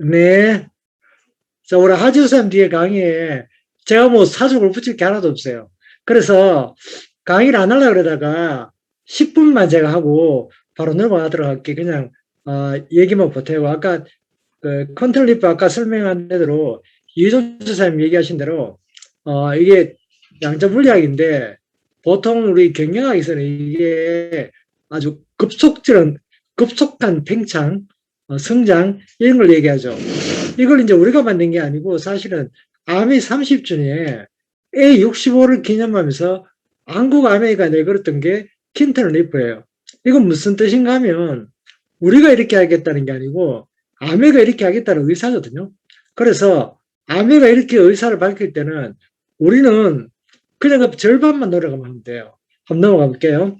네. 자, 우리 하지우쌤 뒤에 강의에 제가 뭐 사족을 붙일 게 하나도 없어요. 그래서 강의를 안 하려고 그러다가 10분만 제가 하고 바로 넘어가도록 할게. 그냥, 얘기만 보태고. 아까, 컨트롤리프 아까 설명한 대로 이종 선생님 얘기하신 대로, 이게 양자 물리학인데 보통 우리 경영학에서는 이게 아주 급속한 팽창, 성장, 이런 걸 얘기하죠. 이걸 이제 우리가 만든 게 아니고 사실은 아메 30주년에 A65를 기념하면서 한국 아메이가 내걸었던 게 킨턴 리프예요. 이건 무슨 뜻인가 하면 우리가 이렇게 하겠다는 게 아니고 아메가 이렇게 하겠다는 의사거든요. 그래서 아메가 이렇게 의사를 밝힐 때는 우리는 그냥 그 절반만 노력하면 돼요. 한번 넘어가 볼게요.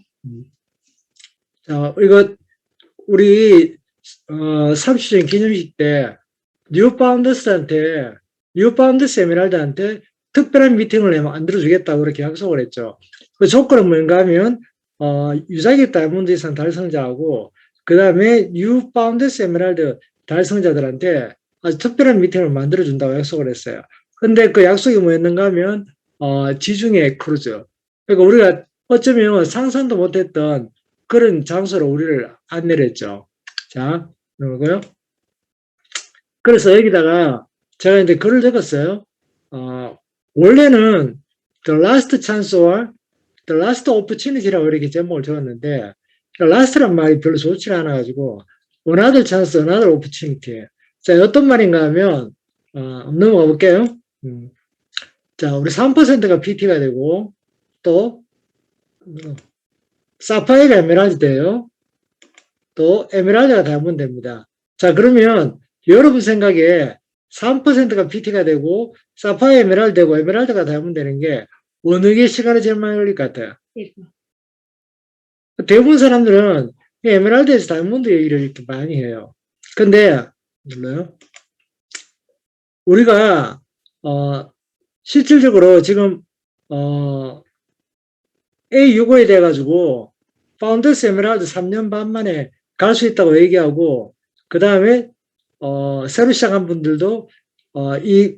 자, 이거 우리 30주년 기념식 때 뉴파운드스 에메랄드한테 특별한 미팅을 만들어주겠다고 그렇게 약속을 했죠. 그 조건은 뭔가 하면, 유자기 다이아몬드 이상 달성자하고, 그 다음에 뉴파운드스 에메랄드 달성자들한테 아주 특별한 미팅을 만들어준다고 약속을 했어요. 근데 그 약속이 뭐였는가 하면, 지중해 크루즈. 그러니까 우리가 어쩌면 상상도 못했던 그런 장소로 우리를 안내를 했죠. 자, 그러고요. 그래서 여기다가 제가 이제 글을 적었어요. 원래는 The Last Chance or The Last Opportunity라고 이렇게 제목을 적었는데, last란 말이 별로 좋지 않아가지고, Another Chance, Another Opportunity. 자, 어떤 말인가 하면, 넘어가 볼게요. 자, 우리 3%가 PT가 되고, 또, 사파이어가 에메랄드 돼요. 또, 에메랄드가 다이아몬드 됩니다. 자, 그러면 여러분 생각에 3%가 PT가 되고, 사파이어 에메랄드 되고, 에메랄드가 다이아몬드 되는 게 어느 게 시간이 제일 많이 걸릴 것 같아요? 대부분 사람들은 에메랄드에서 다이아몬드 얘기를 이렇게 많이 해요. 근데, 몰라요? 우리가, 실질적으로 지금, A65에 돼가지고, 파운더스 에메랄드 3년 반 만에 갈 수 있다고 얘기하고, 그 다음에, 새로 시작한 분들도, 이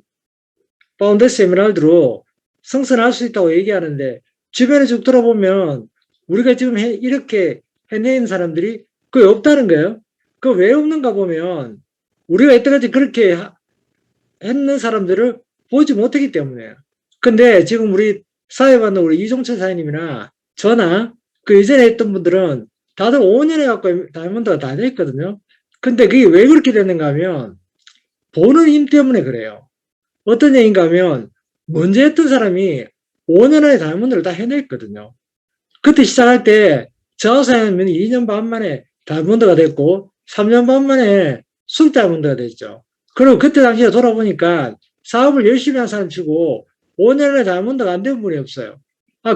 파운더스 에메랄드로 승선할 수 있다고 얘기하는데, 주변에 쭉 들어보면, 우리가 지금 이렇게 해낸 사람들이 거의 없다는 거예요. 그 왜 없는가 보면, 우리가 이때까지 그렇게 했는 사람들을 보지 못했기 때문에요. 근데 지금 우리 사회받는 우리 이종철 사장님이나 저나 그 이전에 했던 분들은 다들 5년 해갖고 다이아몬드가 다 됐거든요. 근데 그게 왜 그렇게 됐는가 하면 보는 힘 때문에 그래요. 어떤 얘기인가 하면 먼저 했던 사람이 5년 안에 다이아몬드를 다 해냈거든요. 그때 시작할 때 저 사장님은 2년 반 만에 다이아몬드가 됐고 3년 반 만에 술 다이아몬드가 됐죠. 그리고 그때 당시에 돌아보니까 사업을 열심히 한 사람 치고 5년 안에 다이아몬드가 안 된 분이 없어요.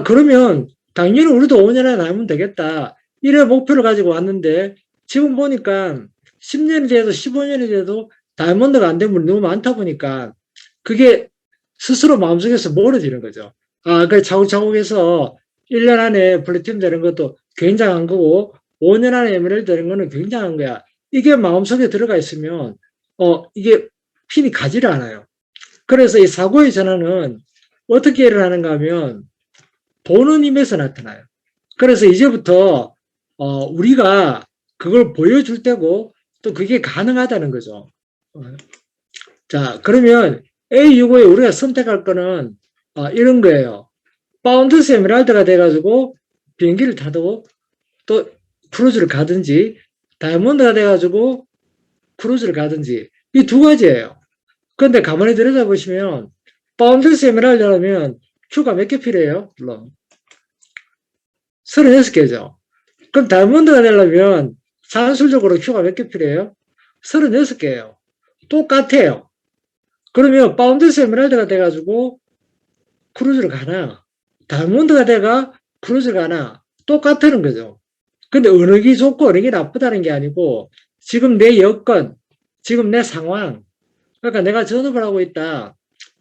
그러면 당연히 우리도 5년 안에 다이아몬드 되겠다. 이래 목표를 가지고 왔는데 지금 보니까 10년이 돼도 15년이 돼도 다이아몬드가 안 된 분이 너무 많다 보니까 그게 스스로 마음속에서 멀어지는 거죠. 그 차곡차곡 해서 1년 안에 플래티넘 되는 것도 굉장한 거고 5년 안에 에메랄드 되는 거는 굉장한 거야. 이게 마음속에 들어가 있으면 이게 핀이 가지를 않아요. 그래서 이 사고의 전환은 어떻게 일어나는가 하면 보는 힘에서 나타나요. 그래서 이제부터 우리가 그걸 보여줄 때고 또 그게 가능하다는 거죠. 자, 그러면 A65에 우리가 선택할 거는 이런 거예요. 파운드스 에메랄드가 돼가지고 비행기를 타도 또 크루즈를 가든지 다이아몬드가 돼가지고 크루즈를 가든지 이 두 가지예요. 그런데 가만히 들여다보시면 파운드스 에메랄드 하면 큐가 몇 개 필요해요? 물론 36개죠. 그럼 다이아몬드가 되려면 산술적으로 큐가 몇 개 필요해요? 36개예요. 똑같아요. 그러면 파운드스 에메랄드가 돼가지고 크루즈를 가나 다이아몬드가 돼가 크루즈를 가나 똑같다는 거죠. 근데 어느 게 좋고 어느 게 나쁘다는 게 아니고 지금 내 여건, 지금 내 상황, 그러니까 내가 전업을 하고 있다.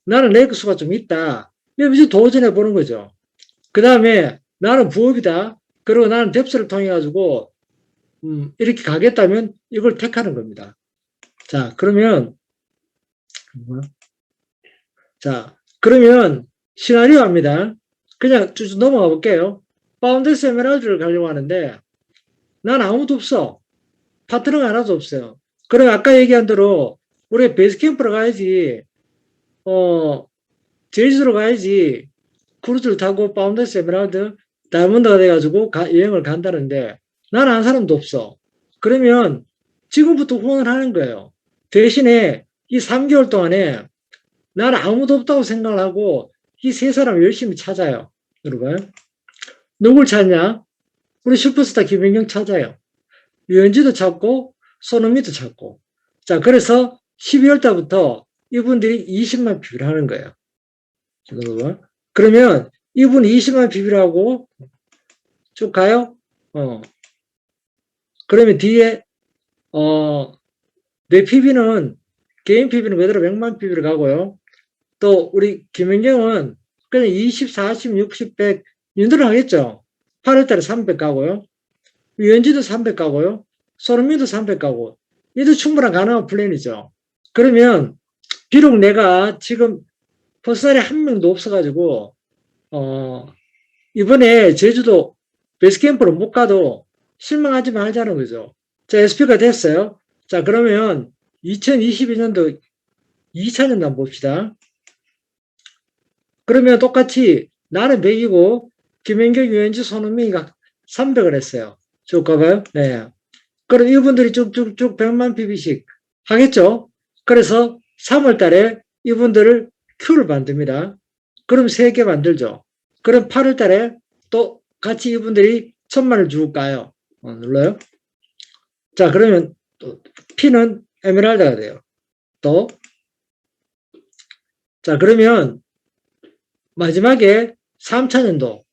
나는 레이크수가 좀 있다. 이러면서 도전해 보는 거죠. 그 다음에 나는 부업이다. 그리고 나는 뎁스를 통해 가지고 이렇게 가겠다면 이걸 택하는 겁니다. 자, 그러면, 자, 그러면 시나리오 합니다. 그냥 쭉 넘어가 볼게요. 파운데스 에메랄드를 가려고 하는데, 난 아무도 없어. 파트너가 하나도 없어요. 그럼 아까 얘기한 대로, 우리 베이스 캠프로 가야지, 제주도로 가야지, 크루즈를 타고 파운데스 에메랄드, 다이아몬드가 돼가지고 여행을 간다는데, 난 아는 사람도 없어. 그러면 지금부터 후원을 하는 거예요. 대신에 이 3개월 동안에 나는 아무도 없다고 생각을 하고 이 세 사람 열심히 찾아요. 여러분. 누굴 찾냐? 우리 슈퍼스타 김연경 찾아요. 유현지도 찾고 손흥민도 찾고. 자, 그래서 12월 달부터 이분들이 20만 PB를 하는 거예요. 여러분. 그러면 이분 20만 PB를 하고 쭉 가요. 그러면 뒤에 내 PB는 개인 PB는 그대로 100만 PB를 가고요. 또 우리 김연경은 그냥 20, 40, 60, 100 윤들을 하겠죠. 8월달에 300 가고요. 유현지도 300 가고요. 손흥민도 300 가고. 이도 충분한 가능한 플랜이죠. 그러면 비록 내가 지금 퍼스널에 한 명도 없어가지고 이번에 제주도 베이스캠프로 못 가도 실망하지 말자는 거죠. 자, SP가 됐어요. 자, 그러면 2022년도 2차년도 한번 봅시다. 그러면 똑같이 나는 100이고 김연경, 유현지, 손흥민이가 300을 했어요. 쭉 가봐요. 네. 그럼 이분들이 쭉쭉쭉 100만 PB씩 하겠죠. 그래서 3월 달에 이분들을 Q를 만듭니다. 그럼 3개 만들죠. 그럼 8월 달에 또 같이 이분들이 1000만을 주고 가요. 눌러요. 자, 그러면 또 P는 에메랄드가 돼요. 또. 자, 그러면 마지막에 3차년도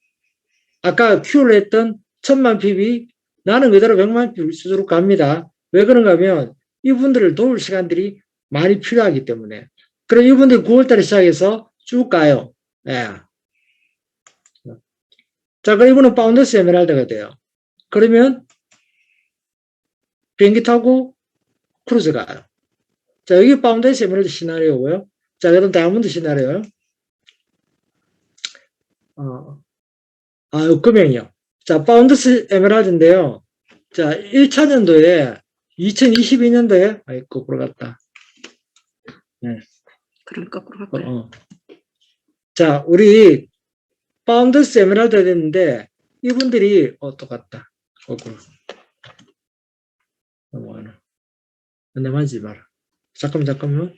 아까 Q를 했던 1000만 PB 나는 그대로 100만 PB 수준으로 갑니다. 왜 그런가 하면 이분들을 도울 시간들이 많이 필요하기 때문에. 그럼 이분들 9월달에 시작해서 쭉 가요. 네. 자, 그럼 이분은 파운더스 에메랄드가 돼요. 그러면 비행기 타고 크루즈 가요. 자, 여기 파운더스 에메랄드 시나리오고요. 자, 그다음 다이아몬드 시나리오요. 금형이요. 자, 파운더스 에메랄드인데요. 자, 1차년도에 2022년도에 거꾸로 갔다. 네. 그럼 거꾸로 갈까요? 자, 우리 파운더스 에메랄드가 됐는데 이분들이 똑같다. 거꾸로. 넘어가나. 내 만지지 마라. 잠깐만.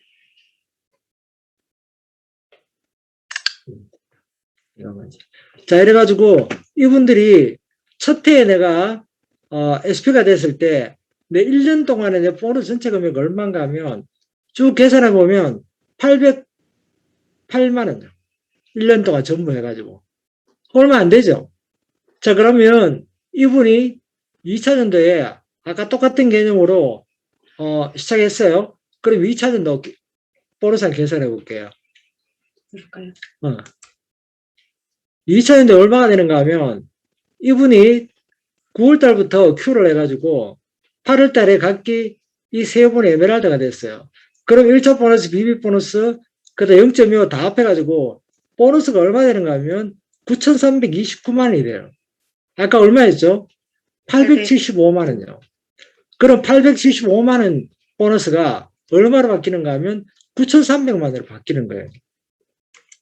자, 이래가지고 이분들이 첫 해에 내가 SP가 됐을 때 내 1년 동안에 내 보너스 전체 금액이 얼마인가 하면 쭉 계산해 보면 808만 원. 1년 동안 전부 해가지고 얼마 안 되죠. 자, 그러면 이분이 2차년도에 아까 똑같은 개념으로 시작했어요. 그럼 2차년도 보너스 계산해 볼게요. 그럴까요? 2차년도에 얼마가 되는가 하면 이분이 9월달부터 Q를 해가지고 8월달에 각기 이 세 분의 에메랄드가 됐어요. 그럼 1차 보너스, BB 보너스, 그다음 0.25 다 합해가지고 보너스가 얼마 되는가 하면 9,329만 원이 돼요. 아까 얼마였죠? 875만 원이요. 그럼 875만 원 보너스가 얼마로 바뀌는가 하면 9,300만 원으로 바뀌는 거예요.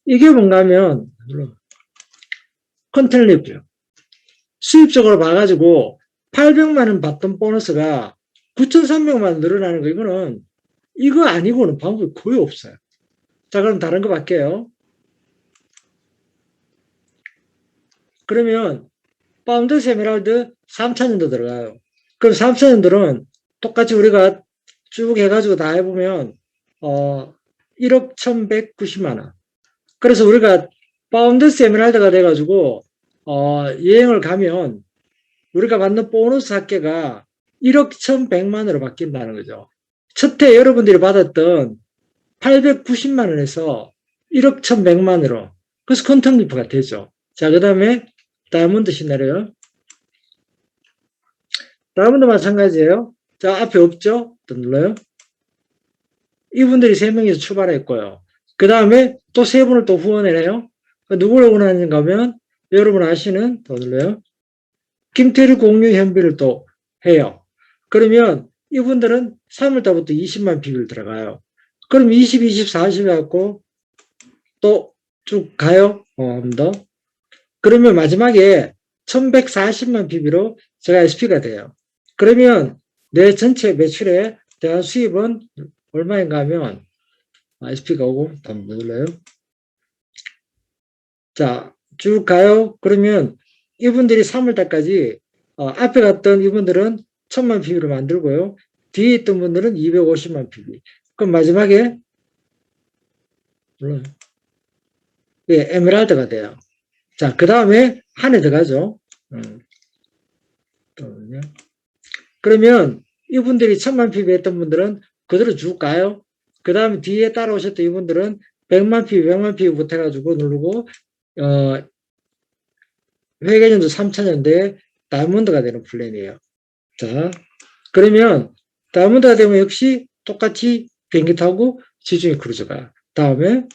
이게 뭔가 하면 컨텐츠 수입적으로 봐가지고 800만 원 받던 보너스가 9,300만 원 늘어나는 거 이거는 이거 아니고는 방법이 거의 없어요. 자, 그럼 다른 거 볼게요. 그러면 파운더스 에메랄드 3차년도 들어가요. 그럼 3차년들은 똑같이 우리가 쭉 해가지고 다 해보면 1억 1,190만 원. 그래서 우리가 파운더스 에메랄드가 돼가지고 여행을 가면 우리가 받는 보너스 합계가 1억 1,100만으로 바뀐다는 거죠. 첫 해 여러분들이 받았던 890만 원에서 1억 1,100만으로 그래서 컨택리프가 되죠. 자, 그 다음에 다이아몬드 시나리오. 다이아몬드 마찬가지예요. 자, 앞에 없죠? 또 눌러요. 이분들이 3명이서 출발했고요. 그 다음에 또 3분을 또 후원해내요. 누구를 후원하는가 하면 여러분 아시는 더 눌러요. 김태리 공유 현비를 또 해요. 그러면 이분들은 3월달부터 20만 PB를 들어가요. 그럼 20, 20, 40 해갖고 또 쭉 가요. 한 번 더. 그러면 마지막에 1140만 PB로 제가 SP가 돼요. 그러면 내 전체 매출에 대한 수입은 얼마인가 하면 SP가 오고 한번 눌러요. 자, 쭉 가요. 그러면 이분들이 3월달까지 앞에 갔던 이분들은 1000만 PB를 만들고요. 뒤에 있던 분들은 250만 PB. 그럼 마지막에 예, 에메랄드가 돼요. 자, 그 다음에 한 해 더 가죠. 그러면 이분들이 1000만 PB 했던 분들은 그대로 쭉 가요. 그 다음에 뒤에 따라오셨던 이분들은 100만 PB, 100만 PB부터 해가지고 누르고, 회계연도 3000년대에 다이아몬드가 되는 플랜이에요. 자, 그러면 다이아몬드가 되면 역시 똑같이 비행기 타고 지중해 크루즈 가요. 다음에,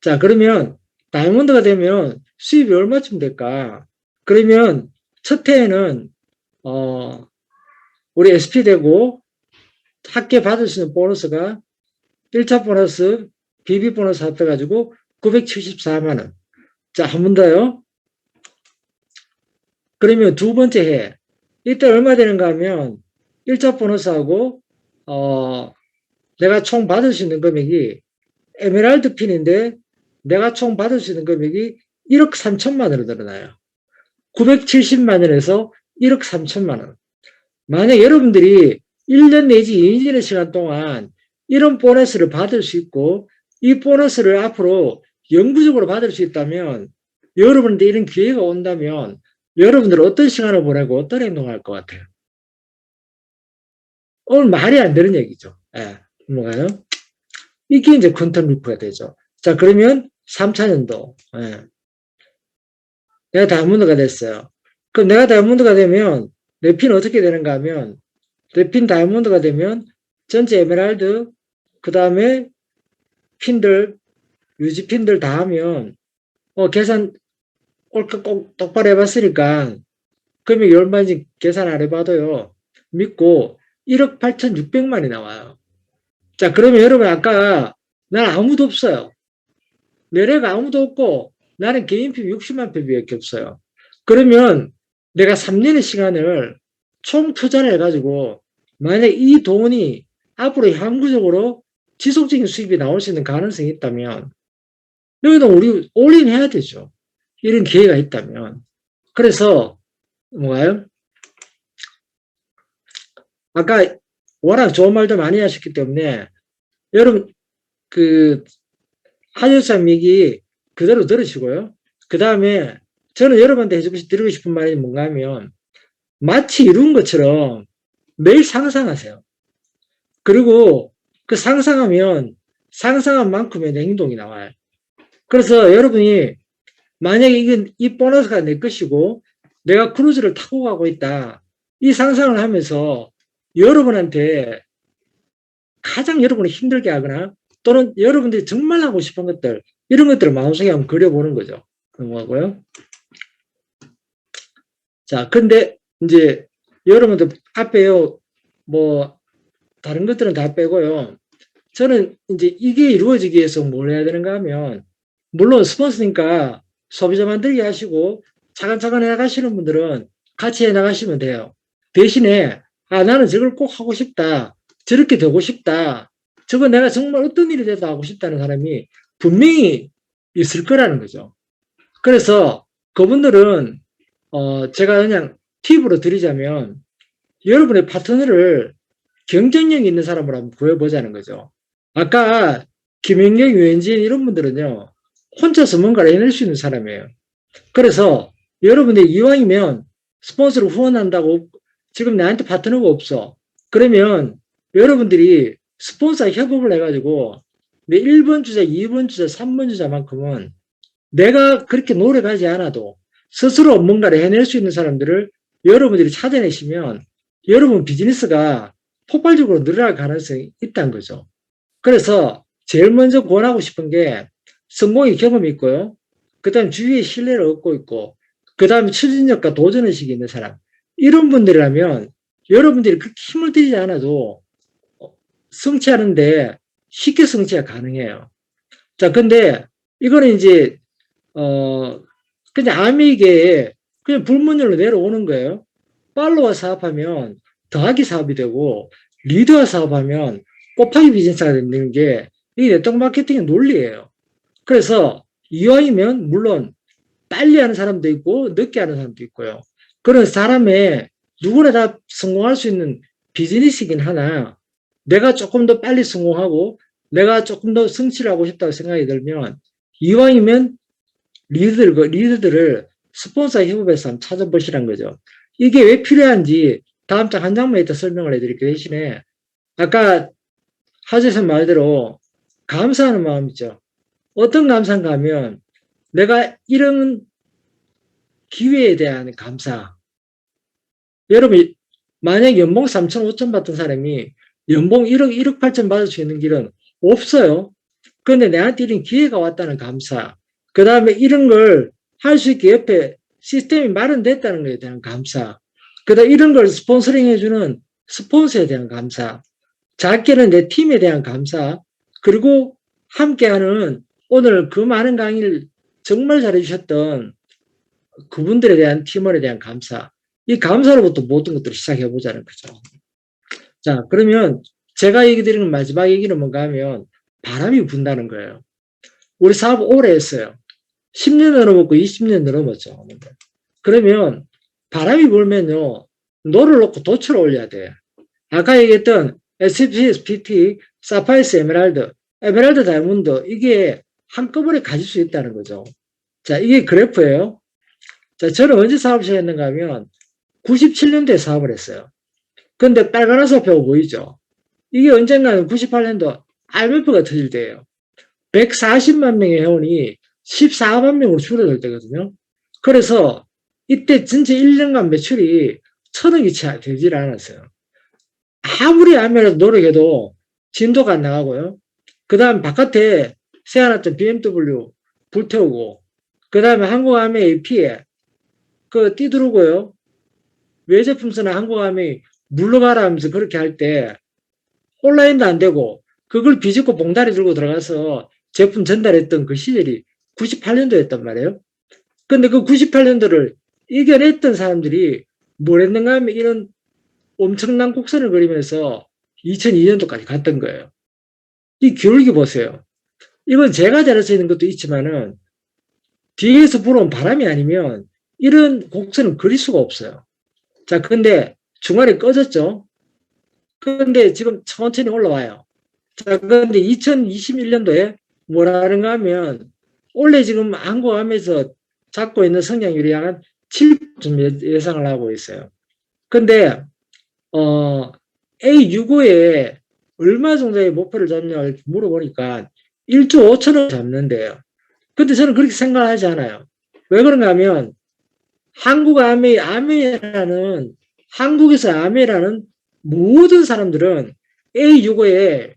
자, 그러면 다이아몬드가 되면 수입이 얼마쯤 될까? 그러면 첫 해에는, 우리 SP 되고 학계 받을 수 있는 보너스가 1차 보너스, BB 보너스 합해가지고 974만원. 자, 한 번 더요. 그러면 두 번째 해. 이때 얼마 되는가 하면 1차 보너스하고, 내가 총 받을 수 있는 금액이 에메랄드 핀인데 내가 총 받을 수 있는 금액이 1억 3천만 원으로 늘어나요. 970만 원에서 1억 3천만 원. 만약 여러분들이 1년 내지 2년의 시간 동안 이런 보너스를 받을 수 있고 이 보너스를 앞으로 영구적으로 받을 수 있다면 여러분한테 이런 기회가 온다면 여러분들은 어떤 시간을 보내고 어떤 행동을 할 것 같아요? 오늘 말이 안 되는 얘기죠. 예, 뭐가요? 이게 이제 퀀텀 리프가 되죠. 자, 그러면 3차년도. 예. 내가 다이아몬드가 됐어요. 그럼 내가 다이아몬드가 되면 내 핀 어떻게 되는가 하면 내 핀 다이아몬드가 되면 전체 에메랄드 그 다음에 핀들 유지 핀들 다 하면 계산 옳게 꼭 똑바로 해봤으니까 금액이 얼마인지 계산 안 해봐도요. 믿고 1억 8,600만이 나와요. 자, 그러면 여러분 아까 난 아무도 없어요. 내래가 아무도 없고 나는 개인 PB 60만 PB밖에 없어요. 그러면 내가 3년의 시간을 총 투자를 해가지고 만약 이 돈이 앞으로 향후적으로 지속적인 수입이 나올 수 있는 가능성이 있다면 여기도 우리 올인 해야 되죠. 이런 기회가 있다면. 그래서 뭐가요? 아까 워낙 좋은 말도 많이 하셨기 때문에 여러분 그 하늘산 얘기 그대로 들으시고요. 그 다음에 저는 여러분한테 드리고 싶은 말이 뭔가 하면 마치 이룬 것처럼 매일 상상하세요. 그리고 그 상상하면 상상한 만큼의 행동이 나와요. 그래서 여러분이 만약에 이 보너스가 내 것이고 내가 크루즈를 타고 가고 있다. 이 상상을 하면서 여러분한테 가장 여러분을 힘들게 하거나 또는 여러분들이 정말 하고 싶은 것들 이런 것들을 마음속에 한번 그려보는 거죠. 그거고요. 자, 근데 이제 여러분들 앞에요. 뭐 다른 것들은 다 빼고요. 저는 이제 이게 이루어지기 위해서 뭘 해야 되는가 하면 물론 스폰서니까 소비자 만들기 하시고 차근차근 해나가시는 분들은 같이 해나가시면 돼요. 대신에 나는 저걸 꼭 하고 싶다. 저렇게 되고 싶다. 저거 내가 정말 어떤 일이 돼도 하고 싶다는 사람이 분명히 있을 거라는 거죠. 그래서 그분들은 제가 그냥 팁으로 드리자면 여러분의 파트너를 경쟁력 있는 사람으로 한번 구해보자는 거죠. 아까 김영경, 유현진 이런 분들은요. 혼자서 뭔가를 해낼 수 있는 사람이에요. 그래서 여러분들이 이왕이면 스폰서를 후원한다고 지금 나한테 파트너가 없어. 그러면 여러분들이 스폰서 협업을 해가지고 내 1번 주자, 2번 주자, 3번 주자만큼은 내가 그렇게 노력하지 않아도 스스로 뭔가를 해낼 수 있는 사람들을 여러분들이 찾아내시면 여러분 비즈니스가 폭발적으로 늘어날 가능성이 있다는 거죠. 그래서 제일 먼저 권하고 싶은 게 성공의 경험이 있고요. 그 다음에 주위의 신뢰를 얻고 있고, 그 다음에 추진력과 도전의식이 있는 사람. 이런 분들이라면 여러분들이 그렇게 힘을 들이지 않아도 성취하는데 쉽게 성취가 가능해요. 자, 근데 이거는 이제, 그냥 아미계에 그냥 불문율로 내려오는 거예요. 팔로워 사업하면 더하기 사업이 되고, 리더와 사업하면 곱하기 비즈니스가 되는 게 이 네트워크 마케팅의 논리예요. 그래서 이왕이면 물론 빨리 하는 사람도 있고 늦게 하는 사람도 있고요. 그런 사람의 누구나 다 성공할 수 있는 비즈니스이긴 하나 내가 조금 더 빨리 성공하고 내가 조금 더 성취를 하고 싶다고 생각이 들면 이왕이면 리더들을 스폰서 협업에서 한번 찾아보시란 거죠. 이게 왜 필요한지 다음 장 한 장면에 더 설명을 해드릴게요. 대신에 아까 하재선 말대로 감사하는 마음이죠. 어떤 감사인가 하면 내가 이런 기회에 대한 감사. 여러분, 만약 연봉 3천, 5천 받던 사람이 연봉 1억, 1억 8천 받을 수 있는 길은 없어요. 그런데 내한테 이런 기회가 왔다는 감사. 그 다음에 이런 걸 할 수 있게 옆에 시스템이 마련됐다는 것에 대한 감사. 그 다음에 이런 걸 스폰서링 해주는 스폰서에 대한 감사. 작게는 내 팀에 대한 감사. 그리고 함께하는 오늘 그 많은 강의를 정말 잘해주셨던 그분들에 대한 팀원에 대한 감사. 이 감사로부터 모든 것들을 시작해 보자는 거죠. 자, 그러면 제가 얘기 드리는 마지막 얘기는 뭔가 하면 바람이 분다는 거예요. 우리 사업 오래 했어요. 10년 넘었고 20년 넘었죠. 그러면 바람이 불면요. 노를 놓고 돛을 올려야 돼. 아까 얘기했던 SPX, PT, 사파이스, 에메랄드 다이아몬드 이게 한꺼번에 가질 수 있다는 거죠. 자, 이게 그래프예요. 자, 저는 언제 사업을 시작했는가 하면 97년도에 사업을 했어요. 근데 빨간 화살표가 보이죠? 이게 언젠가는 98년도 IMF가 터질 때예요. 140만 명의 회원이 14만 명으로 줄어들 때거든요. 그래서 이때 전체 1년간 매출이 1,000억이 채 되질 않았어요. 아무리 하면서 노력해도 진도가 안 나가고요. 그 다음 바깥에 세워놨던 BMW 불태우고, 그 다음에 한국암의 AP에 그 띠두르고요. 외제품쓰나 한국암이 물러가라 하면서 그렇게 할 때 온라인도 안 되고 그걸 비집고 봉다리 들고 들어가서 제품 전달했던 그 시절이 98년도였단 말이에요. 근데 그 98년도를 이겨냈던 사람들이 뭘 했는가 하면 이런 엄청난 곡선을 그리면서 2002년도까지 갔던 거예요. 이 기울기 보세요. 이건 제가 잘할 수 있는 것도 있지만은 뒤에서 불어온 바람이 아니면 이런 곡선을 그릴 수가 없어요. 자, 근데 중간에 꺼졌죠? 근데 지금 천천히 올라와요. 자, 그런데 2021년도에 뭐라는가 하면 원래 지금 한국암에서 잡고 있는 성장률이 약 7% 예상을 하고 있어요. 근데 A65에 얼마 정도의 목표를 잡냐고 물어보니까 1조 5천을 잡는데요. 근데 저는 그렇게 생각하지 않아요. 왜 그런가 하면 한국에서 아메라는 모든 사람들은 A65에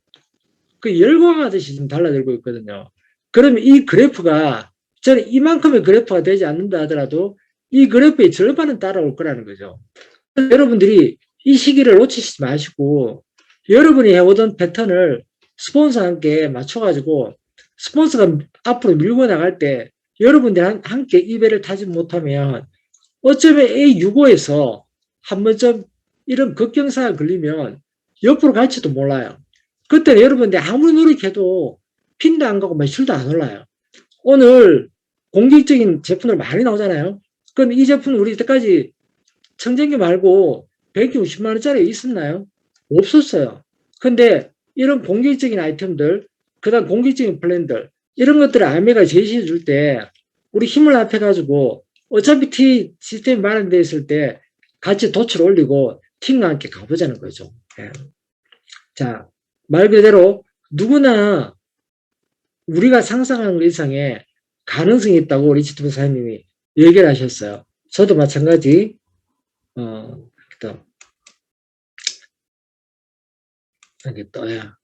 그 열광하듯이 좀 달라들고 있거든요. 그러면 이 그래프가 저는 이만큼의 그래프가 되지 않는다 하더라도 이 그래프의 절반은 따라올 거라는 거죠. 여러분들이 이 시기를 놓치지 마시고 여러분이 해오던 패턴을 스폰서와 함께 맞춰가지고 스폰서가 앞으로 밀고 나갈 때 여러분들이 함께 이 배를 타지 못하면 어쩌면 A65에서 한 번쯤 이런 급경사가 걸리면 옆으로 갈지도 몰라요. 그때는 여러분들 아무리 노력해도 핀도 안 가고 매출도 안 올라요. 오늘 공격적인 제품들 많이 나오잖아요. 그럼 이 제품 우리 이때까지 청정기 말고 160만 원짜리 있었나요? 없었어요. 근데 이런 공격적인 아이템들, 그 다음 공격적인 플랜들, 이런 것들을 아메가 제시해 줄 때 우리 힘을 합해가지고 어차피 시스템이 마련되어 있을 때 같이 돛을 올리고 팀과 함께 가보자는 거죠. 예. 자, 말 그대로 누구나 우리가 상상하는 것 이상의 가능성이 있다고 리치트 부사님이 얘기를 하셨어요. 저도 마찬가지, 또, 여기 떠야.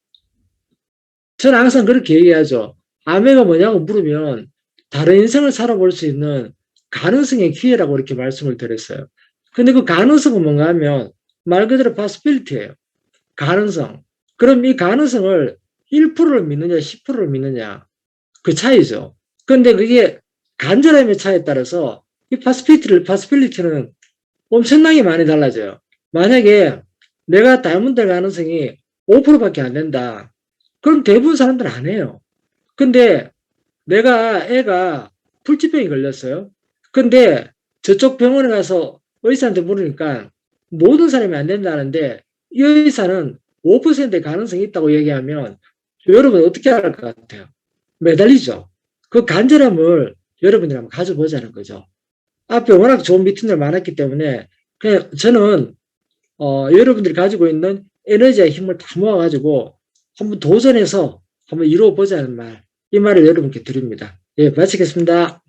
저는 항상 그렇게 얘기하죠. 암회가 뭐냐고 물으면 다른 인생을 살아볼 수 있는 가능성의 기회라고 이렇게 말씀을 드렸어요. 근데 그 가능성은 뭔가 하면 말 그대로 possibility예요. 가능성. 그럼 이 가능성을 1%를 믿느냐, 10%를 믿느냐. 그 차이죠. 근데 그게 간절함의 차이에 따라서 이 possibility는 엄청나게 많이 달라져요. 만약에 내가 다이아몬드 가능성이 5%밖에 안 된다. 그럼 대부분 사람들은 안 해요. 근데 애가 불치병이 걸렸어요. 근데 저쪽 병원에 가서 의사한테 물으니까 모든 사람이 안 된다는데 이 의사는 5%의 가능성이 있다고 얘기하면 여러분 어떻게 할 것 같아요? 매달리죠. 그 간절함을 여러분이 한번 가져보자는 거죠. 앞에 워낙 좋은 미팅들 많았기 때문에 그냥 저는 여러분들이 가지고 있는 에너지와 힘을 다 모아가지고 한번 도전해서 한번 이루어보자는 말, 이 말을 여러분께 드립니다. 예, 마치겠습니다.